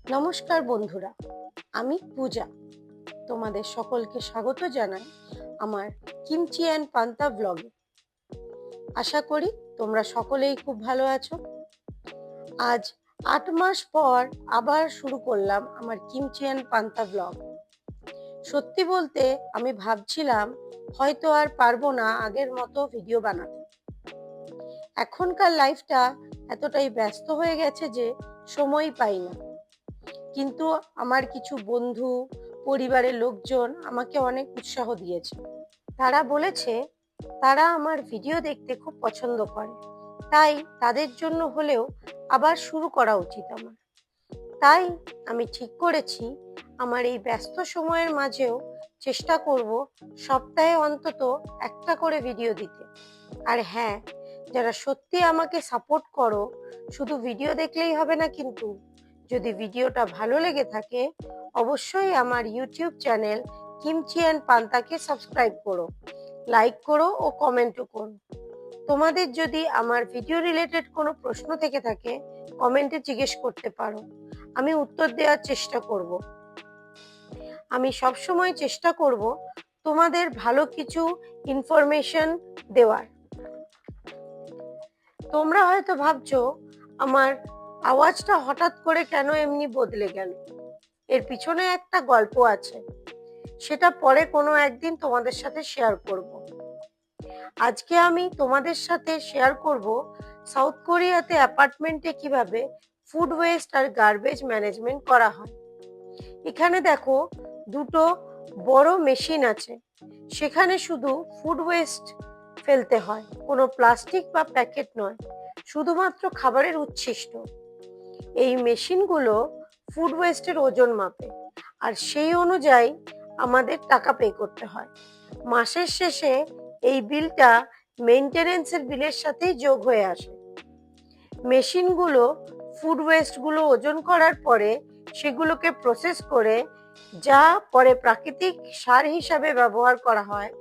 নমস্কার বন্ধুরা, আমি পূজা। তোমাদের সকলকে স্বাগত জানাই আমার কিমচি অ্যান্ড পান্তা ব্লগে। আশা করি তোমরা সকলেই খুব ভালো আছো। আজ 8 মাস পর আবার শুরু করলাম আমার কিমচি অ্যান্ড পান্তা ব্লগ। সত্যি বলতে আমি ভাবছিলাম হয়তো আর পারবো না আগের মতো ভিডিও বানাতে। এখনকার লাইফটা এতটাই ব্যস্ত হয়ে গেছে যে সময় পাই না। কিন্তু আমার কিছু বন্ধু, পরিবারের লোকজন আমাকে অনেক উৎসাহ দিয়েছে। তারা বলেছে তারা আমার ভিডিও দেখতে খুব পছন্দ করে, তাই তাদের জন্য হলেও আবার শুরু করা উচিত আমার। তাই আমি ঠিক করেছি আমার এই ব্যস্ত সময়ের মাঝেও চেষ্টা করব সপ্তাহে অন্তত একটা করে ভিডিও দিতে। আর হ্যাঁ, যারা সত্যি আমাকে সাপোর্ট করো, শুধু ভিডিও দেখলেই হবে না কিন্তু। যদি ভিডিওটা ভালো লেগে থাকে অবশ্যই আমার ইউটিউব চ্যানেল কিমচি অ্যান্ড পান্তাকে সাবস্ক্রাইব করো, লাইক করো ও কমেন্টও করো। তোমাদের যদি আমার ভিডিও রিলেটেড কোনো প্রশ্ন থেকে থাকে কমেন্টে জিজ্ঞেস করতে পারো, আমি উত্তর দেওয়ার চেষ্টা করব। আমি সবসময় চেষ্টা করব তোমাদের ভালো কিছু ইনফরমেশন দেওয়ার। তোমরা হয়তো ভাবছো আমার আওয়াজটা হঠাৎ করে কেন এমনি বদলে গেল। এর পিছনে একটা গল্প আছে, সেটা পরে কোনো একদিন তোমাদের সাথে শেয়ার করব। আজকে আমি তোমাদের সাথে শেয়ার করব সাউথ কোরিয়াতে অ্যাপার্টমেন্টে কিভাবে ফুড ওয়েস্ট আর গার্বেজ ম্যানেজমেন্ট করা হয়। এখানে দেখো দুটো বড় মেশিন আছে, সেখানে শুধু ফুড ওয়েস্ট ফেলতে হয়, কোনো প্লাস্টিক বা প্যাকেট নয়, শুধুমাত্র খাবারের উচ্ছিষ্ট। এই মেশিনগুলো ফুড ওয়েস্টের ওজন মাপে আর সেই অনুযায়ী আমাদের টাকা পে করতে হয়। মাসের শেষে এই বিলটা মেইনটেনেন্সের বিলের সাথেই যোগ হয়ে আসে। মেশিনগুলো ফুড ওয়েস্টগুলো ওজন করার পরে সেগুলোকে প্রসেস করে যা পরে প্রাকৃতিক সার হিসাবে ব্যবহার করা হয়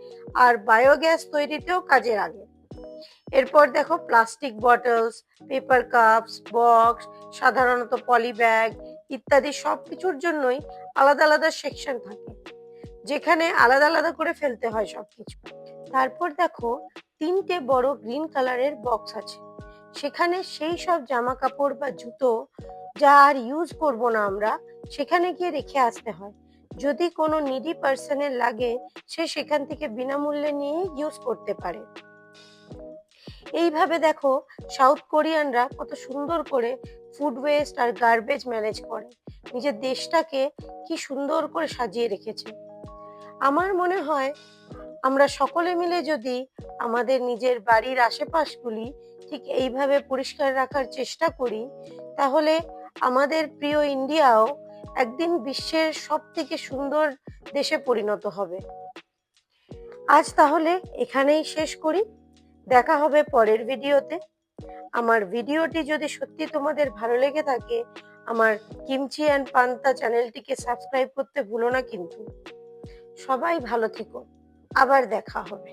আর বায়োগ্যাস তৈরিতেও কাজে লাগে। এরপর দেখো plastic bottles, paper cups, box, সাধারণত পলি ব্যাগ ইত্যাদি সবকিছুর জন্যই আলাদা আলাদা সেকশন থাকে, যেখানে আলাদা আলাদা করে ফেলতে হয় সবকিছু। তারপর দেখো 3টে বড় গ্রিন কালারের বক্স আছে, সেখানে সেই সব জামা কাপড় বা জুতো যা আর ইউজ করব না আমরা সেখানে গিয়ে রেখে আসতে হয়। যদি কোনো নিডি পার্সনের লাগে সে সেখান থেকে বিনামূল্যে নিয়ে ইউজ করতে পারে। এইভাবে দেখো সাউথ কোরিয়ানরা কত সুন্দর করে ফুড ওয়েস্ট আর গার্বেজ ম্যানেজ করে, নিজের দেশটাকে কি সুন্দর করে সাজিয়ে রেখেছে। আমার মনে হয় আমরা সকলে মিলে যদি আমাদের নিজের বাড়ির আশেপাশগুলি ঠিক এইভাবে পরিষ্কার রাখার চেষ্টা করি, তাহলে আমাদের প্রিয় ইন্ডিয়াও একদিন বিশ্বের সব থেকে সুন্দর দেশে পরিণত হবে। আজ তাহলে এখানেই শেষ করি, দেখা হবে পরের ভিডিওতে। আমার ভিডিওটি যদি সত্যি তোমাদের ভালো লেগে থাকে আমার কিমচি অ্যান্ড পান্তা চ্যানেলটিকে সাবস্ক্রাইব করতে ভুলো না কিন্তু। সবাই ভালো থেকো, আবার দেখা হবে।